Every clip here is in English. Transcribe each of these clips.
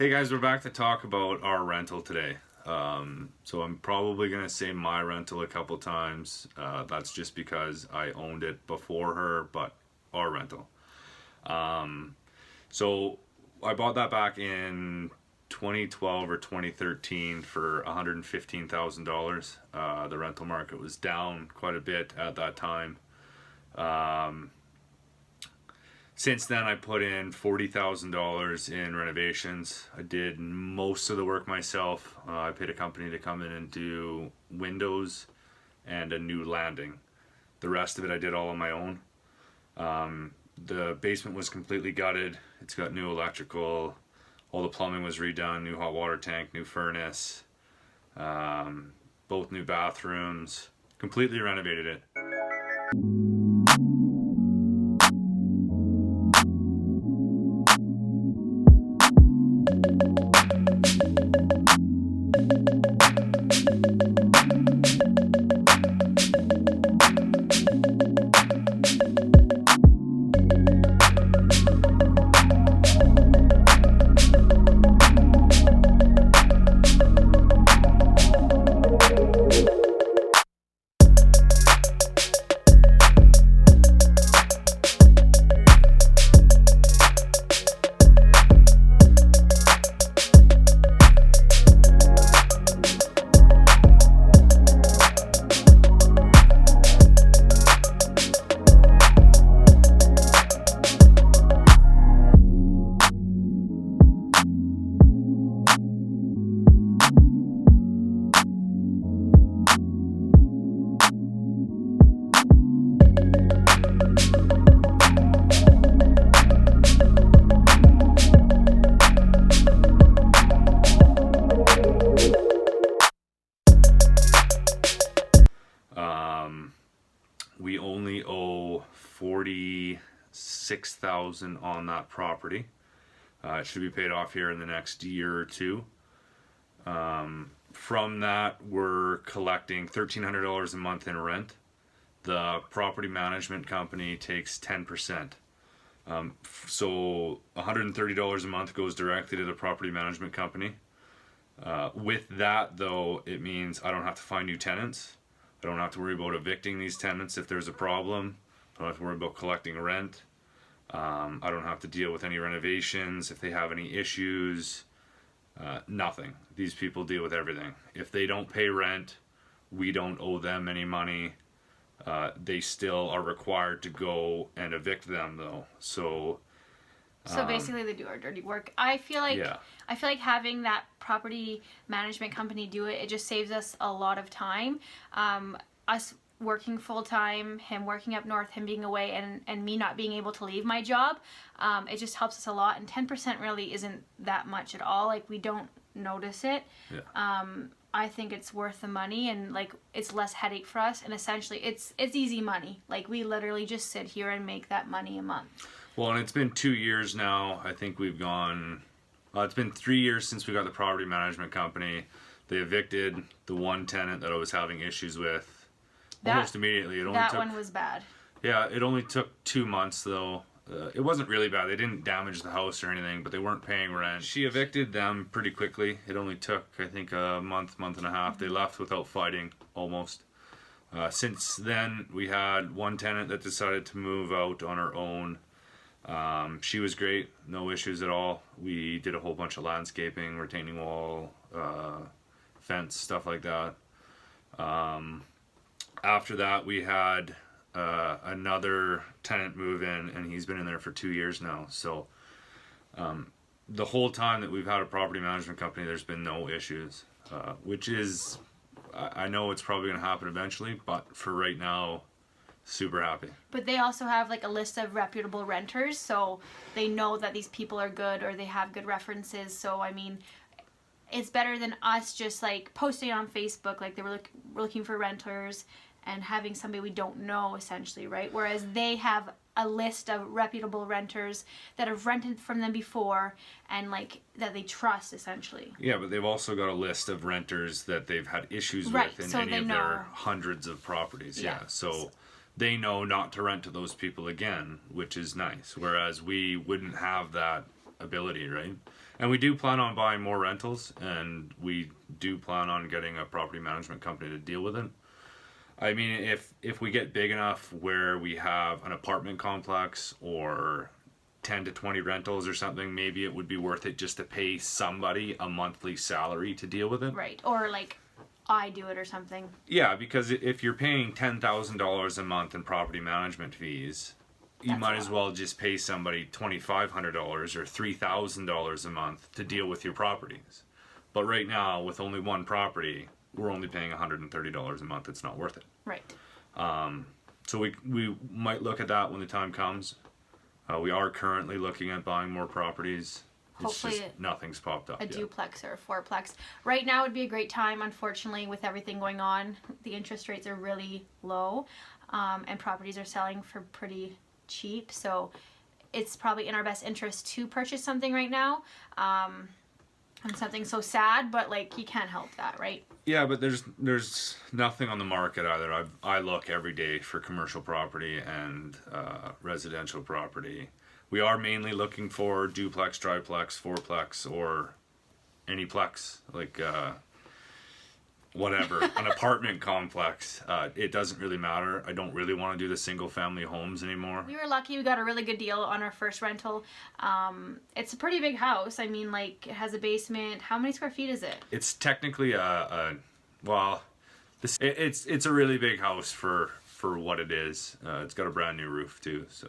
Hey guys, we're back to talk about our rental today. So I'm probably gonna say my rental a couple times. That's just because I owned it before her, but our rental. Um, so I bought that back in 2012 or 2013 for $115,000. The rental market was down quite a bit at that time. Um, Since then, I put in $40,000 in renovations. I did most of the work myself. I paid a company to come in and do windows and a new landing. The rest of it I did all on my own. The basement was completely gutted. It's got new electrical. All the plumbing was redone. New hot water tank, new furnace, both new bathrooms. Completely renovated it. We only owe 46,000 on that property. It should be paid off here in the next year or two. From that, we're collecting $1,300 a month in rent. The property management company takes 10%. So $130 a month goes directly to the property management company. With that, though, it means I don't have to find new tenants. I don't have to worry about evicting these tenants if there's a problem. I don't have to worry about collecting rent. I don't have to deal with any renovations if they have any issues. Nothing. These people deal with everything. If they don't pay rent, we don't owe them any money. They still are required to go and evict them, though. So basically, they do our dirty work. I feel like Yeah. having that property management company do it, it just saves us a lot of time. Us working full time, him working up north, him being away, and me not being able to leave my job. It just helps us a lot. And 10% really isn't that much at all. Like, we don't notice it. Yeah. I think it's worth the money, and like it's less headache for us. And essentially, it's easy money. Like, we literally just sit here and make that money a month. Well, and it's been 2 years now. I think we've gone. It's been 3 years since we got the property management company. They evicted the one tenant that I was having issues with almost immediately. That one was bad. Yeah, it only took 2 months though. It wasn't really bad. They didn't damage the house or anything, but they weren't paying rent. She evicted them pretty quickly. It only took, I think, a month and a half. They left without fighting, almost. Since then, we had one tenant that decided to move out on her own. She was great, no issues at all. We did a whole bunch of landscaping, retaining wall, fence, stuff like that. After that, we had another tenant move in, and he's been in there for 2 years now. So the whole time that we've had a property management company, there's been no issues, which is, I know it's probably going to happen eventually, but for right now, super happy. But they also have like a list of reputable renters, so they know that these people are good or they have good references. So I mean, it's better than us just like posting on Facebook like they were looking for renters and having somebody we don't know, essentially, right? Whereas they have a list of reputable renters that have rented from them before and like that they trust, essentially. Yeah, but they've also got a list of renters that they've had issues Right, with in so any they of know. their hundreds of properties. Yeah, so they know not to rent to those people again, which is nice. Whereas we wouldn't have that ability, right? And we do plan on buying more rentals, and we do plan on getting a property management company to deal with it. I mean, if we get big enough where we have an apartment complex or 10 to 20 rentals or something, maybe it would be worth it just to pay somebody a monthly salary to deal with it. Right. Or like I do it or something. Yeah, because if you're paying $10,000 a month in property management fees, you That's might a as lot. well just pay somebody $2,500 or $3,000 a month to deal with your properties. But right now, with only one property, we're only paying $130 a month. It's not worth it. Right. So we might look at that when the time comes. We are currently looking at buying more properties. It's Hopefully just nothing's popped up a yet. duplex or a fourplex. Right now would be a great time. Unfortunately, with everything going on, the interest rates are really low, and properties are selling for pretty cheap. So it's probably in our best interest to purchase something right now. And something so sad, but like you can't help that, right? Yeah, but there's nothing on the market either. I look every day for commercial property and residential property. We are mainly looking for duplex, triplex, fourplex, or any plex, like whatever, an apartment complex. It doesn't really matter. I don't really want to do the single family homes anymore. We were lucky. We got a really good deal on our first rental. It's a pretty big house. I mean, like, it has a basement. How many square feet is it? It's technically it's a really big house for what it is. It's got a brand new roof too. So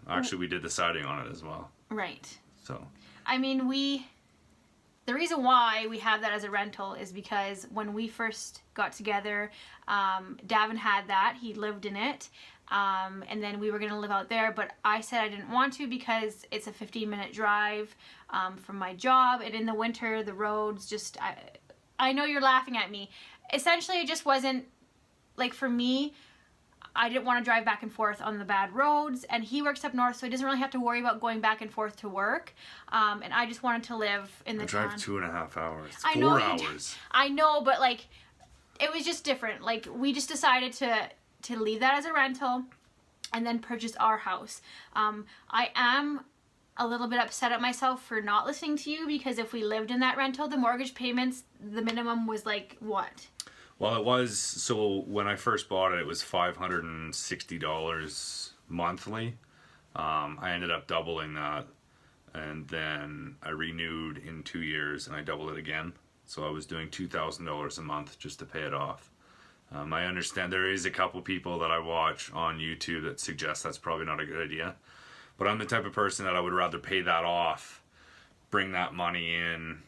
actually, we did the siding on it as well. Right. So I mean, the reason why we have that as a rental is because when we first got together, Davin had that. He lived in it. And then we were going to live out there, but I said I didn't want to because it's a 15-minute drive from my job. And in the winter, the roads just, I know you're laughing at me. Essentially, it just wasn't, like for me, I didn't want to drive back and forth on the bad roads, and he works up north, so he doesn't really have to worry about going back and forth to work. And I just wanted to live in the I town. drive 2.5 hours. I know 4 you do. hours. I know, but like, it was just different. Like, we just decided to leave that as a rental, and then purchase our house. I am a little bit upset at myself for not listening to you, because if we lived in that rental, the mortgage payments, the minimum was like what? Well, it was, so when I first bought it, it was $560 monthly. I ended up doubling that, and then I renewed in 2 years, and I doubled it again. So I was doing $2,000 a month just to pay it off. I understand there is a couple people that I watch on YouTube that suggest that's probably not a good idea. But I'm the type of person that I would rather pay that off, bring that money in,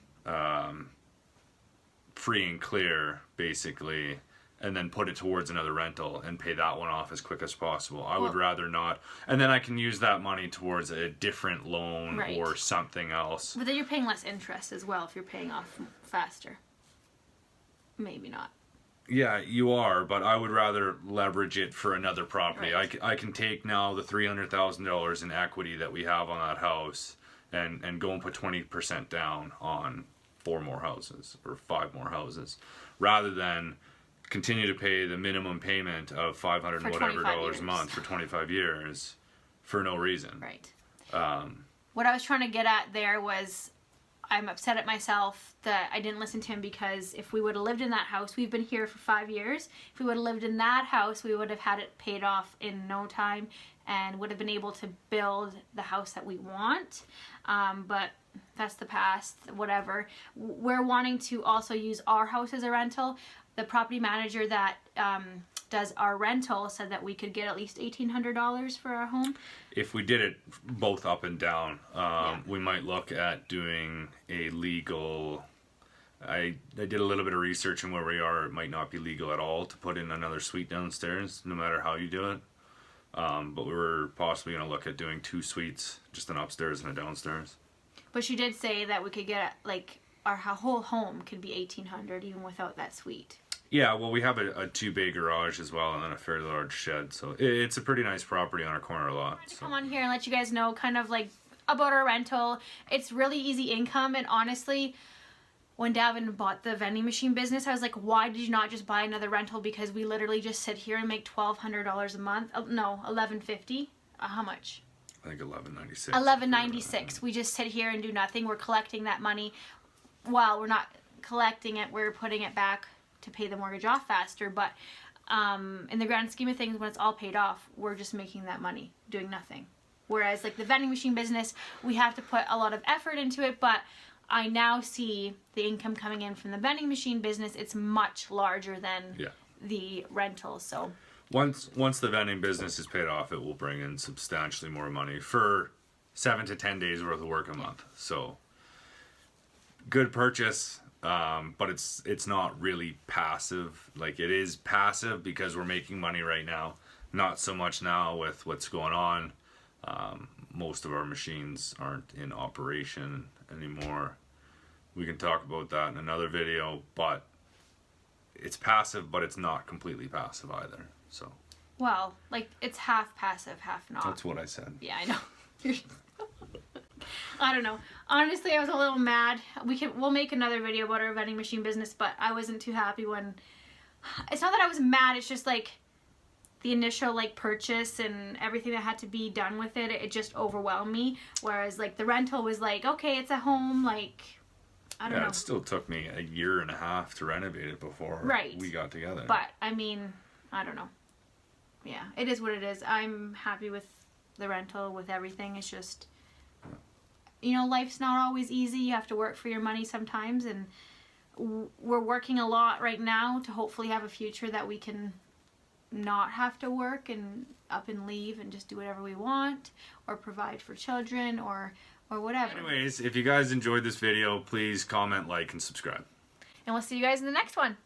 free and clear, basically, and then put it towards another rental and pay that one off as quick as possible. I would rather not. And then I can use that money towards a different loan Right. or something else. But then you're paying less interest as well if you're paying off faster. Maybe not. Yeah, you are, but I would rather leverage it for another property. Right. I can take now the $300,000 in equity that we have on that house and go and put 20% down on 4 more houses or 5 more houses, rather than continue to pay the minimum payment of $500 For and whatever 25 dollars a years. month for 25 years for no reason. Right. What I was trying to get at there was, I'm upset at myself that I didn't listen to him, because if we would have lived in that house, we've been here for 5 years. If we would have lived in that house, we would have had it paid off in no time and would have been able to build the house that we want. But that's the past, whatever. We're wanting to also use our house as a rental. The property manager that does our rental said that we could get at least $1,800 for our home. If we did it both up and down, Yeah. we might look at doing a legal. I did a little bit of research on where we are. It might not be legal at all to put in another suite downstairs, no matter how you do it. But we were possibly going to look at doing 2 suites, just an upstairs and a downstairs. But she did say that we could get, like, our whole home could be $1,800 even without that suite. Yeah, well, we have a 2-bay garage as well, and then a fairly large shed. So it's a pretty nice property on our corner lot. To come on here and let you guys know kind of like about our rental. It's really easy income, and honestly, when Davin bought the vending machine business, I was like, why did you not just buy another rental? Because we literally just sit here and make $1,200 a month. Oh, no, $1,150. How much? I think 11.96. 11.96. We just sit here and do nothing. We're collecting that money. Well, we're not collecting it. We're putting it back to pay the mortgage off faster. But in the grand scheme of things, when it's all paid off, we're just making that money doing nothing. Whereas like the vending machine business, we have to put a lot of effort into it. But I now see the income coming in from the vending machine business. It's much larger than the rental. So once the vending business is paid off, it will bring in substantially more money for 7 to 10 days worth of work a month. So good purchase, but it's not really passive. Like it is passive because we're making money right now. Not so much now with what's going on. Most of our machines aren't in operation anymore. We can talk about that in another video, but it's passive, but it's not completely passive either. So well, like it's half passive, half not. that's what I said. Yeah, I know. I don't know. Honestly, I was a little mad. We'll make another video about our vending machine business, but I wasn't too happy when. It's not that I was mad. It's just like the initial like purchase and everything that had to be done with it. It just overwhelmed me. Whereas like the rental was like, okay, it's a home. Like I don't know. It still took me a year and a half to renovate it before we got together. But I mean, I don't know. Yeah, it is what it is. I'm happy with the rental, with everything. It's just, you know, life's not always easy. You have to work for your money sometimes, and we're working a lot right now to hopefully have a future that we can not have to work and up and leave and just do whatever we want or provide for children or whatever. Anyways, if you guys enjoyed this video, please comment, like, and subscribe. And we'll see you guys in the next one.